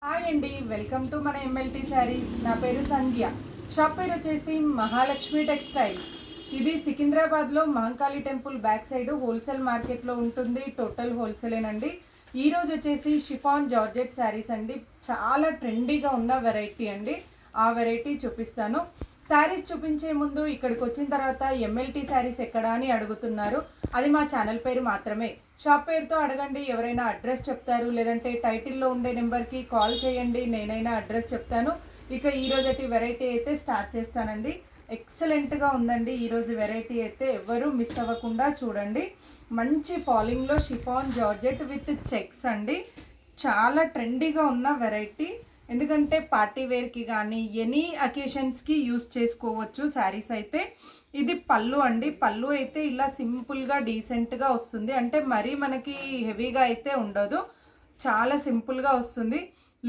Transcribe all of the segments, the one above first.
Hi అండి, welcome to మన MLT saris. నా పేరు సంధ్య. షాప్ పేరు వచ్చేసి మహాలక్ష్మి టెక్స్టైల్స్. ఇది సికింద్రాబాద్లో Mahankali temple back side wholesale మార్కెట్లో ఉంటుంది. టోటల్ హోల్సేలేనండి. ఈరోజు వచ్చేసి షిఫాన్ జార్జెట్ శారీస్ అండి. చాలా ట్రెండీగా ఉన్న వెరైటీ అండి. ఆ వెరైటీ చూపిస్తాను. శారీస్ చూపించే ముందు ఇక్కడికి వచ్చిన తర్వాత ఎంఎల్టీ శారీస్ ఎక్కడా అని అడుగుతున్నారు. అది మా ఛానల్ పేరు మాత్రమే. షాప్ పేరుతో అడగండి, ఎవరైనా అడ్రస్ చెప్తారు. లేదంటే టైటిల్లో ఉండే నెంబర్కి కాల్ చేయండి, నేనైనా అడ్రస్ చెప్తాను. ఇక ఈరోజటి వెరైటీ అయితే స్టార్ట్ చేస్తానండి. ఎక్సలెంట్గా ఉందండి ఈరోజు వెరైటీ అయితే. ఎవరు మిస్ అవ్వకుండా చూడండి. మంచి ఫాలింగ్లో షిఫాన్ జార్జెట్ విత్ చెక్స్ అండి. చాలా ట్రెండీగా ఉన్న వెరైటీ. ఎందుకంటే పార్టీ వేర్కి కానీ ఎనీ అకేషన్స్కి యూస్ చేసుకోవచ్చు శారీస్ అయితే. ఇది పళ్ళు అండి. పళ్ళు అయితే ఇలా సింపుల్గా డీసెంట్గా వస్తుంది. అంటే మరీ మనకి హెవీగా అయితే ఉండదు, చాలా సింపుల్గా వస్తుంది.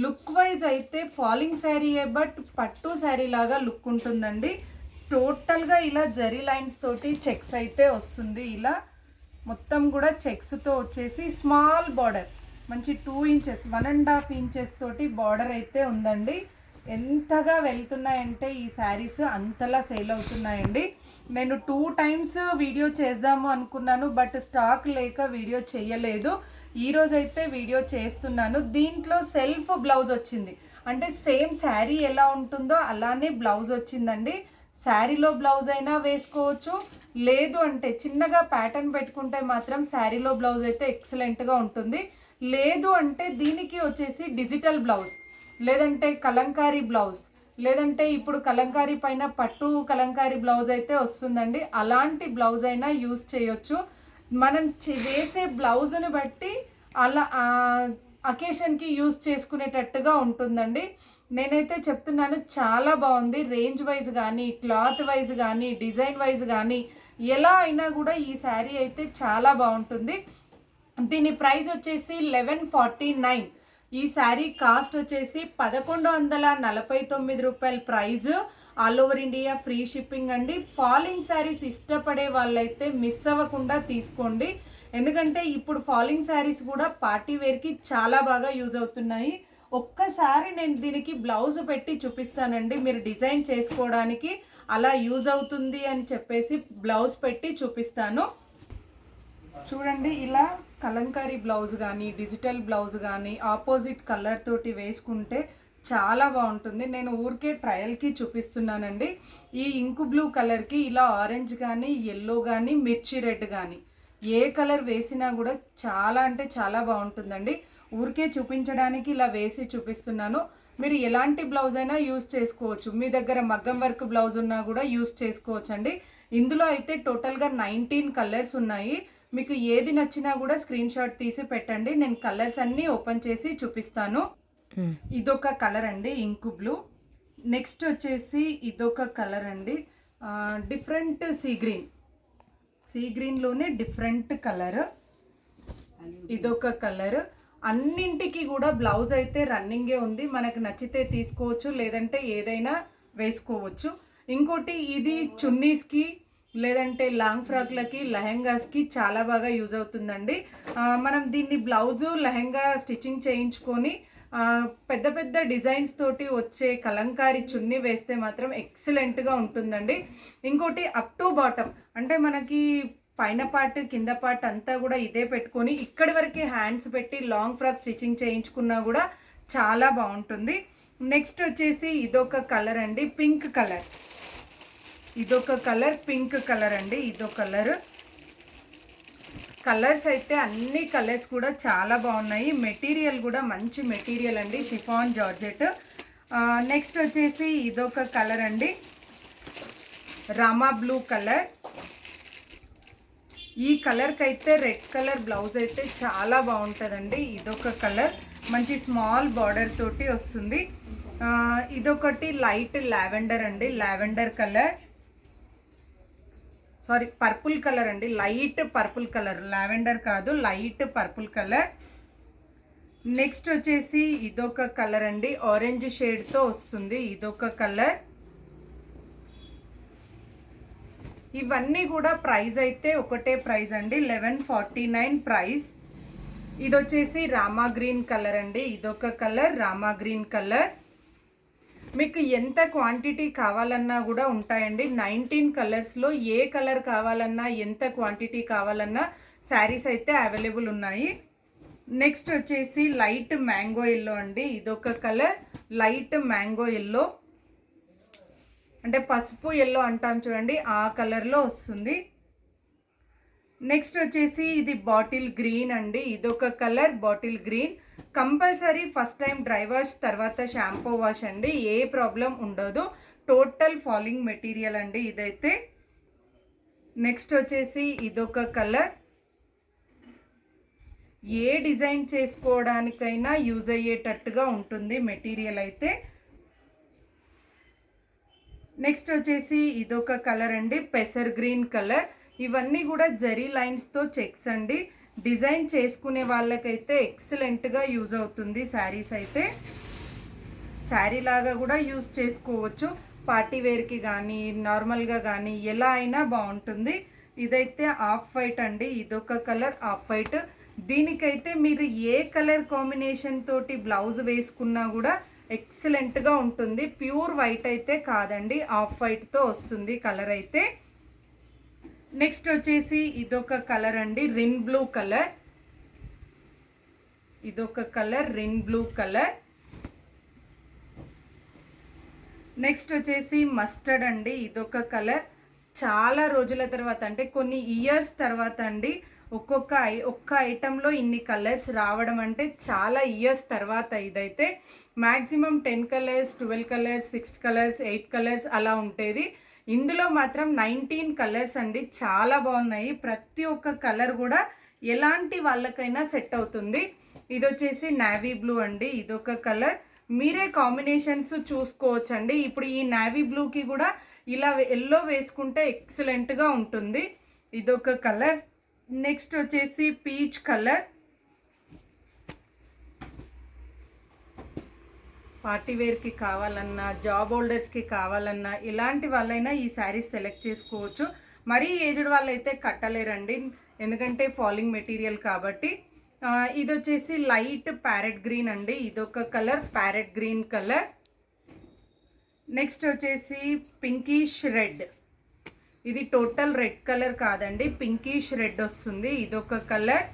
లుక్ వైజ్ అయితే ఫాలింగ్ శారీయే, బట్ పట్టు శారీ లాగా లుక్ ఉంటుందండి. టోటల్గా ఇలా జరీ లైన్స్ తోటి చెక్స్ అయితే వస్తుంది. ఇలా మొత్తం కూడా చెక్స్తో వచ్చేసి స్మాల్ బార్డర్, మంచి 2 ఇంచెస్ 1.5 ఇంచెస్ తోటి బార్డర్ అయితే ఉందండి. ఎంతగా వెళ్తున్నాయంటే ఈ శారీస్ అంతలా సేల్ అవుతున్నాయండి. నేను 2 టైమ్స్ వీడియో చేద్దాము అనుకున్నాను, బట్ స్టాక్ లేక వీడియో చేయలేదు. ఈరోజైతే వీడియో చేస్తున్నాను. దీంట్లో సెల్ఫ్ బ్లౌజ్ వచ్చింది. అంటే సేమ్ శారీ ఎలా ఉంటుందో అలానే బ్లౌజ్ వచ్చిందండి. శారీలో బ్లౌజ్ అయినా వేసుకోవచ్చు, లేదు అంటే చిన్నగా ప్యాటర్న్ పెట్టుకుంటే మాత్రం శారీలో బ్లౌజ్ అయితే ఎక్సలెంట్గా ఉంటుంది. లేదు అంటే దీనికి వచ్చేసి డిజిటల్ బ్లౌజ్, లేదంటే కలంకారీ బ్లౌజ్, లేదంటే ఇప్పుడు కలంకారీ పైన పట్టు కలంకారీ బ్లౌజ్ అయితే వస్తుందండి. అలాంటి బ్లౌజ్ అయినా యూజ్ చేయొచ్చు. మనం వేసే బ్లౌజ్ని బట్టి అలా అకేషన్కి యూజ్ చేసుకునేటట్టుగా ఉంటుందండి. నేనైతే చెప్తున్నాను, చాలా బాగుంది. రేంజ్ వైజ్ కానీ, క్లాత్ వైజ్ కానీ, డిజైన్ వైజ్ కానీ ఎలా అయినా కూడా ఈ శారీ అయితే చాలా బాగుంటుంది. దీని ప్రైస్ వచ్చేసి 1149. ఈ శారీ కాస్ట్ వచ్చేసి 1149 రూపాయల price. All over India free shipping అండి. ఫాలింగ్ శారీస్ ఇష్టపడే వాళ్ళైతే మిస్ అవ్వకుండా తీసుకోండి. ఎందుకంటే ఇప్పుడు ఫాలింగ్ శారీస్ కూడా పార్టీ వేర్కి చాలా బాగా యూజ్ అవుతున్నాయి. ఒక్కసారి నేను దీనికి బ్లౌజ్ పెట్టి చూపిస్తానండి, మీరు డిజైన్ చేసుకోవడానికి అలా యూజ్ అవుతుంది అని చెప్పేసి బ్లౌజ్ పెట్టి చూపిస్తాను. చూడండి, ఇలా కలంకారీ బ్లౌజ్ కానీ, డిజిటల్ బ్లౌజ్ కానీ ఆపోజిట్ కలర్ తోటి వేసుకుంటే చాలా బాగుంటుంది. నేను ఊరికే ట్రయల్కి చూపిస్తున్నానండి. ఈ ఇంకు బ్లూ కలర్కి ఇలా ఆరెంజ్ కానీ, ఎల్లో కానీ, మిర్చి రెడ్ కానీ ఏ కలర్ వేసినా కూడా చాలా అంటే చాలా బాగుంటుందండి. ఊరికే చూపించడానికి ఇలా వేసి చూపిస్తున్నాను. మీరు ఎలాంటి బ్లౌజ్ అయినా యూజ్ చేసుకోవచ్చు. మీ దగ్గర మగ్గం వర్క్ బ్లౌజ్ ఉన్నా కూడా యూజ్ చేసుకోవచ్చు అండి. ఇందులో అయితే టోటల్గా 19 కలర్స్ ఉన్నాయి. మీకు ఏది నచ్చినా కూడా స్క్రీన్ షాట్ తీసి పెట్టండి. నేను కలర్స్ అన్నీ ఓపెన్ చేసి చూపిస్తాను. ఇదొక కలర్ అండి, ఇంకు బ్లూ. నెక్స్ట్ వచ్చేసి ఇదొక కలర్ అండి, డిఫరెంట్ సీ గ్రీన్లోనే డిఫరెంట్ కలర్. ఇదొక కలర్. అన్నింటికి కూడా బ్లౌజ్ అయితే రన్నింగే ఉంది. మనకు నచ్చితే తీసుకోవచ్చు, లేదంటే ఏదైనా వేసుకోవచ్చు. ఇంకోటి, ఇది చున్నీస్కి లేదంటే లాంగ్ ఫ్రాక్లకి, లెహెంగాస్కి చాలా బాగా యూజ్ అవుతుందండి. మనం దీన్ని బ్లౌజు లెహెంగా స్టిచ్చింగ్ చేయించుకొని పెద్ద పెద్ద డిజైన్స్ తోటి వచ్చే కలంకారీ చున్నీ వేస్తే మాత్రం ఎక్సలెంట్గా ఉంటుందండి. ఇంకోటి, అప్ టు బాటమ్ అంటే మనకి పైన పార్ట్ కింద పార్ట్ అంతా కూడా ఇదే పెట్టుకొని ఇక్కడి వరకే హ్యాండ్స్ పెట్టి లాంగ్ ఫ్రాక్ స్టిచ్చింగ్ చేయించుకున్నా కూడా చాలా బాగుంటుంది. నెక్స్ట్ వచ్చేసి ఇదొక కలర్ అండి, పింక్ కలర్. ఇదొక కలర్, పింక్ కలర్ అండి. ఇదో కలర్. కలర్స్ అయితే అన్ని కలర్స్ కూడా చాలా బాగున్నాయి. మెటీరియల్ కూడా మంచి మెటీరియల్ అండి, షిఫాన్ జార్జెట్. నెక్స్ట్ వచ్చేసి ఇదొక కలర్ అండి, రామా బ్లూ కలర్. ఈ కలర్కి అయితే రెడ్ కలర్ బ్లౌజ్ అయితే చాలా బాగుంటుందండి. ఇదొక కలర్, మంచి స్మాల్ బార్డర్ తోటి వస్తుంది. ఇదొకటి లైట్ లావెండర్ అండి, lavender colour. Sorry, purple colour అండి, లైట్ పర్పుల్ కలర్, లావెండర్ కాదు, లైట్ పర్పుల్ కలర్. నెక్స్ట్ వచ్చేసి ఇదొక కలర్ అండి, ఆరెంజ్ షేడ్తో వస్తుంది. ఇదొక కలర్. ఇవన్నీ కూడా ప్రైస్ అయితే ఒకటే ప్రైస్ అండి, 1149 ప్రైస్. ఇది వచ్చేసి రామా గ్రీన్ కలర్ అండి. ఇదొక కలర్ రామా గ్రీన్ కలర్. మీకు ఎంత క్వాంటిటీ కావాలన్నా కూడా ఉంటాయండి. 19 కలర్స్లో ఏ కలర్ కావాలన్నా ఎంత క్వాంటిటీ కావాలన్నా శారీస్ అయితే అవైలబుల్ ఉన్నాయి. నెక్స్ట్ వచ్చేసి లైట్ మ్యాంగో ఎల్లో అండి. ఇదొక కలర్ లైట్ మ్యాంగో ఎల్లో, అంటే పసుపు ఎల్లో అంటాం చూడండి, ఆ కలర్లో వస్తుంది. నెక్స్ట్ వచ్చేసి ఇది బాటిల్ గ్రీన్ అండి. ఇదొక colour bottle green. Compulsory first time dry wash తర్వాత షాంపూ వాష్ అండి, ఏ ప్రాబ్లం ఉండదు. టోటల్ ఫాలింగ్ మెటీరియల్ అండి ఇదైతే. నెక్స్ట్ వచ్చేసి ఇదొక కలర్. ఏ డిజైన్ చేసుకోవడానికైనా యూజ్ అయ్యేటట్టుగా ఉంటుంది మెటీరియల్ అయితే. నెక్స్ట్ వచ్చేసి ఇదొక కలర్ అండి పెసర్ గ్రీన్ కలర్. ఇవన్నీ కూడా జరీ లైన్స్తో చెక్స్ అండి. డిజైన్ చేసుకునే వాళ్ళకైతే ఎక్సలెంట్గా యూజ్ అవుతుంది శారీస్ అయితే. శారీ లాగా కూడా యూజ్ చేసుకోవచ్చు, పార్టీ వేర్కి కానీ నార్మల్గా కానీ ఎలా అయినా బాగుంటుంది. ఇదైతే ఆఫ్ వైట్ అండి. ఇదొక కలర్ ఆఫ్ వైట్. దీనికైతే మీరు ఏ కలర్ కాంబినేషన్ తోటి బ్లౌజ్ వేసుకున్నా కూడా ఎక్సలెంట్గా ఉంటుంది. ప్యూర్ వైట్ అయితే కాదండి, ఆఫ్ వైట్తో వస్తుంది కలర్ అయితే. నెక్స్ట్ వచ్చేసి ఇదొక కలర్ అండి రిన్ బ్లూ కలర్. ఇదొక colour Rin blue colour. Next వచ్చేసి మస్టర్డ్ అండి. ఇదొక కలర్. చాలా రోజుల తర్వాత అంటే కొన్ని ఇయర్స్ తర్వాత అండి ఒక్క ఐటెంలో ఇన్ని కలర్స్ రావడం అంటే చాలా ఇయర్స్ తర్వాత. ఇదైతే maximum 10 colours 12 colours 6 colours 8 colours అలా ఉండేది. ఇందులో మాత్రం 19 కలర్స్ అండి. చాలా బాగున్నాయి. ప్రతి ఒక్క కలర్ కూడా ఎలాంటి వాళ్ళకైనా సెట్ అవుతుంది. ఇది వచ్చేసి నావీ బ్లూ అండి. ఇదొక కలర్. మీరే కాంబినేషన్స్ చూసుకోవచ్చు అండి. ఇప్పుడు ఈ నావీ బ్లూకి కూడా ఇలా ఎల్లో వేసుకుంటే ఎక్సలెంట్గా ఉంటుంది. ఇదొక కలర్. నెక్స్ట్ వచ్చేసి పీచ్ కలర్. పార్టీ వేర్కి కావాలన్నా జాబ్ హోల్డర్స్కి కావాలన్నా ఎలాంటి వాళ్ళైనా ఈ శారీస్ సెలెక్ట్ చేసుకోవచ్చు. మరీ ఏజ్డ్ వాళ్ళైతే కట్టలేరండి, ఎందుకంటే ఫాలింగ్ మెటీరియల్ కాబట్టి. ఇది వచ్చేసి లైట్ ప్యారెట్ గ్రీన్ అండి. ఇదొక colour parrot green colour. Next వచ్చేసి పింకిష్ రెడ్. ఇది టోటల్ రెడ్ కలర్ కాదండి, పింకిష్ రెడ్ వస్తుంది. ఇదొక కలర్.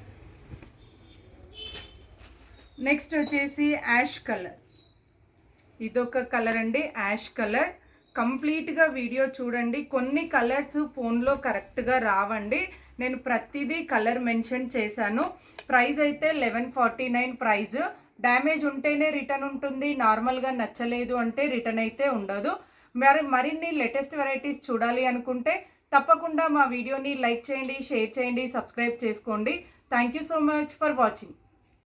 నెక్స్ట్ వచ్చేసి యాష్ కలర్. ఇదొక కలర్ అండి యాష్ కలర్. కంప్లీట్గా వీడియో చూడండి. కొన్ని కలర్స్ ఫోన్లో కరెక్ట్గా రావండి, నేను ప్రతిదీ కలర్ మెన్షన్ చేశాను. ప్రైస్ అయితే 1149 ప్రైజ్. డ్యామేజ్ ఉంటేనే రిటర్న్ ఉంటుంది, నార్మల్గా నచ్చలేదు అంటే రిటర్న్ అయితే ఉండదు. మరిన్ని లేటెస్ట్ వెరైటీస్ చూడాలి అనుకుంటే తప్పకుండా మా వీడియోని లైక్ చేయండి, షేర్ చేయండి, సబ్స్క్రైబ్ చేసుకోండి. Thank you so much for watching.